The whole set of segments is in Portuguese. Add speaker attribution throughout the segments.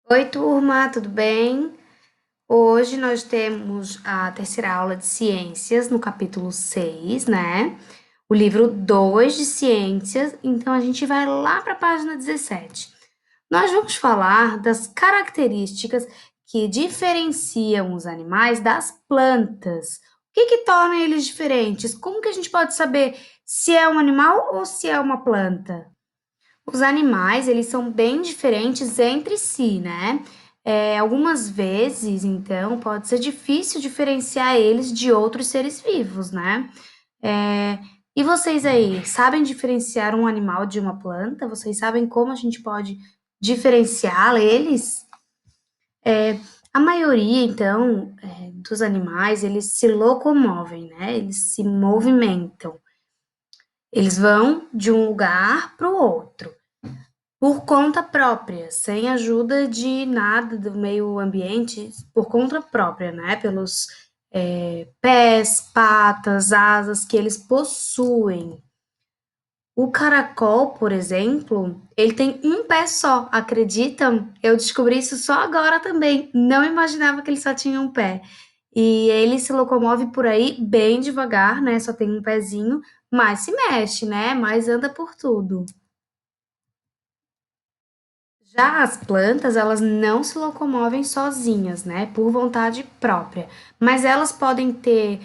Speaker 1: Oi, turma, tudo bem? Hoje nós temos a terceira aula de ciências no capítulo 6, né? O livro 2 de ciências, então a gente vai lá para a página 17. Nós vamos falar das características que diferenciam os animais das plantas. O que que torna eles diferentes? Como que a gente pode saber se é um animal ou se é uma planta? Os animais, eles são bem diferentes entre si, né? Algumas vezes, então, pode ser difícil diferenciar eles de outros seres vivos, né? É, e vocês aí, sabem diferenciar um animal de uma planta? Vocês sabem como a gente pode diferenciar eles? A maioria, então, dos animais, eles se locomovem, né? Eles se movimentam. Eles vão de um lugar para o outro. Por conta própria, sem ajuda de nada do meio ambiente, por conta própria, né? Pelos pés, patas, asas que eles possuem. O caracol, por exemplo, ele tem um pé só, acreditam? Eu descobri isso só agora também. Não imaginava que ele só tinha um pé. E ele se locomove por aí bem devagar, né? Só tem um pezinho, mas se mexe, né? Mas anda por tudo. Já as plantas, elas não se locomovem sozinhas, né, por vontade própria, mas elas podem ter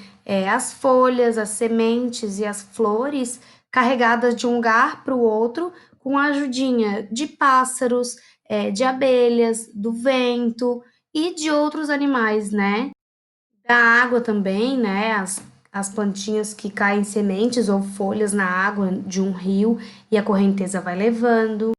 Speaker 1: as folhas, as sementes e as flores carregadas de um lugar para o outro com a ajudinha de pássaros, de abelhas, do vento e de outros animais, né? Da água também, né? As plantinhas que caem sementes ou folhas na água de um rio e a correnteza vai levando.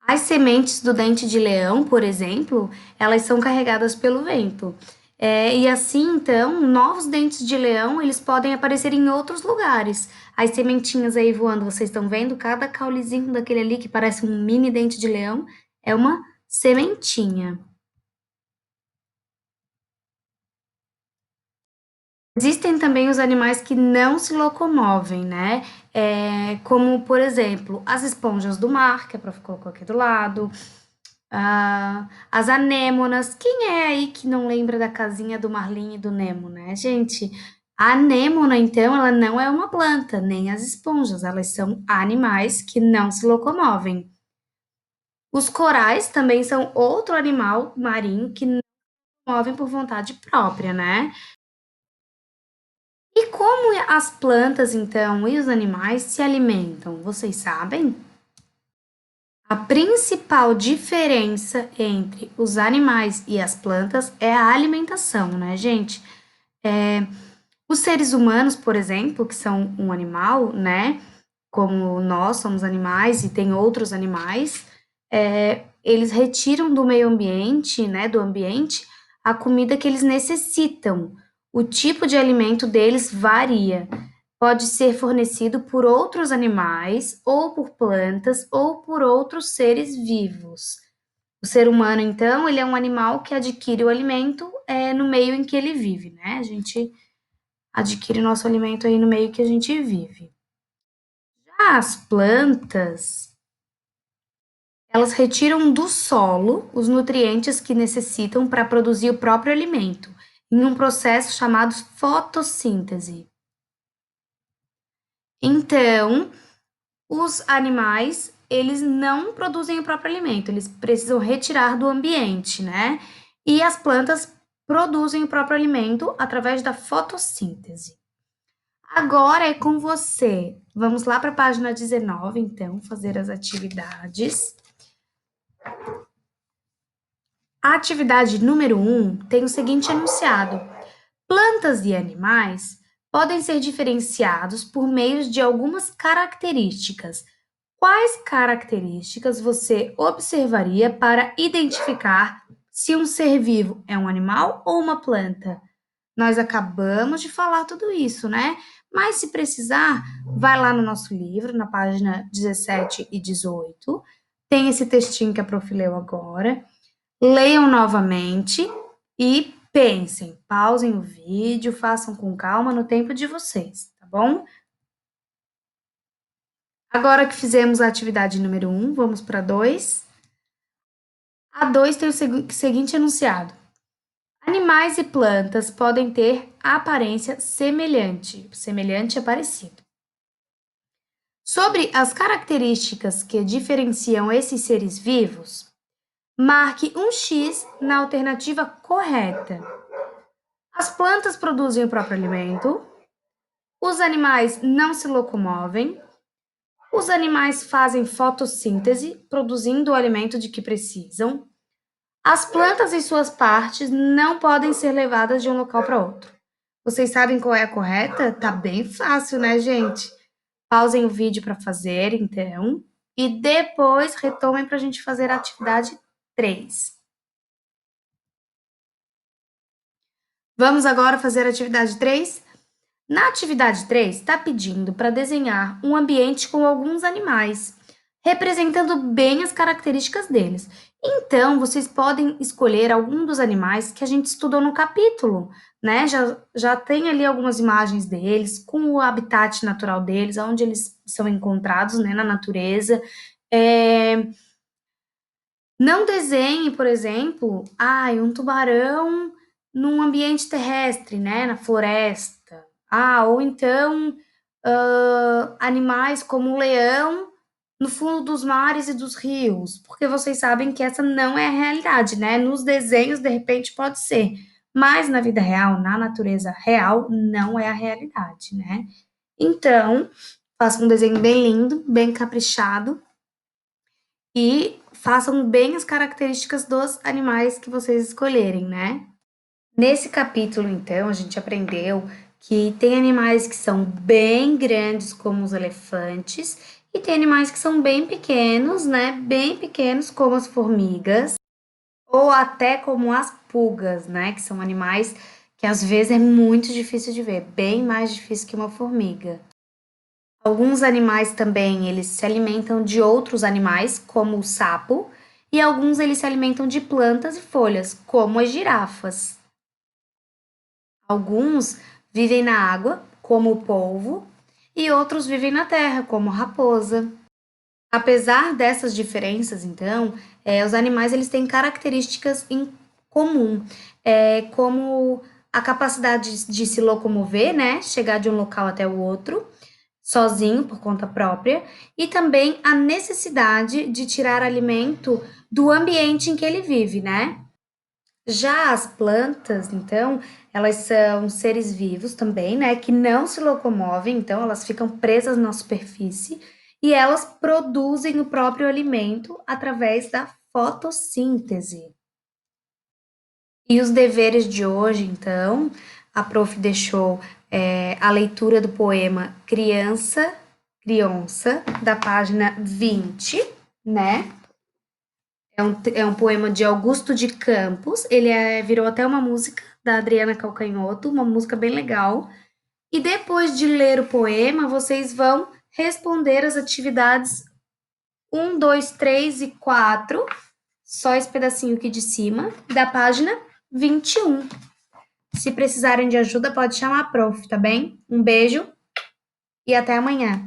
Speaker 1: As sementes do dente de leão, por exemplo, elas são carregadas pelo vento. E assim, então, novos dentes de leão, eles podem aparecer em outros lugares. As sementinhas aí voando, vocês estão vendo? Cada caulezinho daquele ali que parece um mini dente de leão é uma sementinha. Existem também os animais que não se locomovem, né? Como, por exemplo, as esponjas do mar, que é para colocar aqui do lado, as anêmonas. Quem é aí que não lembra da casinha do Marlin e do Nemo, né, gente? A anêmona, então, ela não é uma planta, nem as esponjas, elas são animais que não se locomovem. Os corais também são outro animal marinho que não se movem por vontade própria, né? E como as plantas, então, e os animais se alimentam? Vocês sabem? A principal diferença entre os animais e as plantas é a alimentação, né, gente? Os seres humanos, por exemplo, que são um animal, né? Como nós somos animais e tem outros animais, eles retiram do meio ambiente, né, do ambiente, a comida que eles necessitam. O tipo de alimento deles varia. Pode ser fornecido por outros animais, ou por plantas, ou por outros seres vivos. O ser humano, então, ele é um animal que adquire o alimento no meio em que ele vive, né? A gente adquire nosso alimento aí no meio que a gente vive. Já as plantas, elas retiram do solo os nutrientes que necessitam para produzir o próprio alimento, em um processo chamado fotossíntese. Então, os animais, eles não produzem o próprio alimento, eles precisam retirar do ambiente, né? E as plantas produzem o próprio alimento através da fotossíntese. Agora é com você. Vamos lá para a página 19, então, fazer as atividades. A atividade número 1 tem o seguinte enunciado: plantas e animais podem ser diferenciados por meio de algumas características. Quais características você observaria para identificar se um ser vivo é um animal ou uma planta? Nós acabamos de falar tudo isso, né? Mas se precisar, vai lá no nosso livro, na página 17 e 18. Tem esse textinho que a Prof. leu agora. Leiam novamente e pensem. Pausem o vídeo, façam com calma no tempo de vocês, tá bom? Agora que fizemos a atividade número 1, vamos para 2. A 2 tem o seguinte enunciado: animais e plantas podem ter aparência semelhante. Semelhante é parecido. Sobre as características que diferenciam esses seres vivos, marque um X na alternativa correta. As plantas produzem o próprio alimento. Os animais não se locomovem. Os animais fazem fotossíntese, produzindo o alimento de que precisam. As plantas e suas partes não podem ser levadas de um local para outro. Vocês sabem qual é a correta? Tá bem fácil, né, gente? Pausem o vídeo para fazer, então, e depois retomem para a gente fazer a atividade 3. Vamos agora fazer a atividade 3? Na atividade 3, está pedindo para desenhar um ambiente com alguns animais, representando bem as características deles. Então, vocês podem escolher algum dos animais que a gente estudou no capítulo, né? Já tem ali algumas imagens deles, com o habitat natural deles, onde eles são encontrados, né, na natureza. Não desenhe, por exemplo, um tubarão num ambiente terrestre, né, na floresta. Ou então animais como o leão no fundo dos mares e dos rios, porque vocês sabem que essa não é a realidade, né? Nos desenhos, de repente, pode ser, mas na vida real, na natureza real, não é a realidade, né? Então, faça um desenho bem lindo, bem caprichado, e façam bem as características dos animais que vocês escolherem, né? Nesse capítulo, então, a gente aprendeu que tem animais que são bem grandes, como os elefantes, e tem animais que são bem pequenos, né? Bem pequenos, como as formigas, ou até como as pulgas, né? Que são animais que às vezes é muito difícil de ver, bem mais difícil que uma formiga. Alguns animais também, eles se alimentam de outros animais, como o sapo, e alguns eles se alimentam de plantas e folhas, como as girafas. Alguns vivem na água, como o polvo, e outros vivem na terra, como a raposa. Apesar dessas diferenças, então, os animais eles têm características em comum, como a capacidade de se locomover, né, chegar de um local até o outro, sozinho, por conta própria, e também a necessidade de tirar alimento do ambiente em que ele vive, né? Já as plantas, então, elas são seres vivos também, né, que não se locomovem, então elas ficam presas na superfície e elas produzem o próprio alimento através da fotossíntese. E os deveres de hoje, então, a prof deixou a leitura do poema Criança, da página 20, né? É um poema de Augusto de Campos, ele virou até uma música da Adriana Calcanhoto, uma música bem legal. E depois de ler o poema, vocês vão responder as atividades 1, 2, 3 e 4, só esse pedacinho aqui de cima, da página 21. Se precisarem de ajuda, pode chamar a prof, tá bem? Um beijo e até amanhã.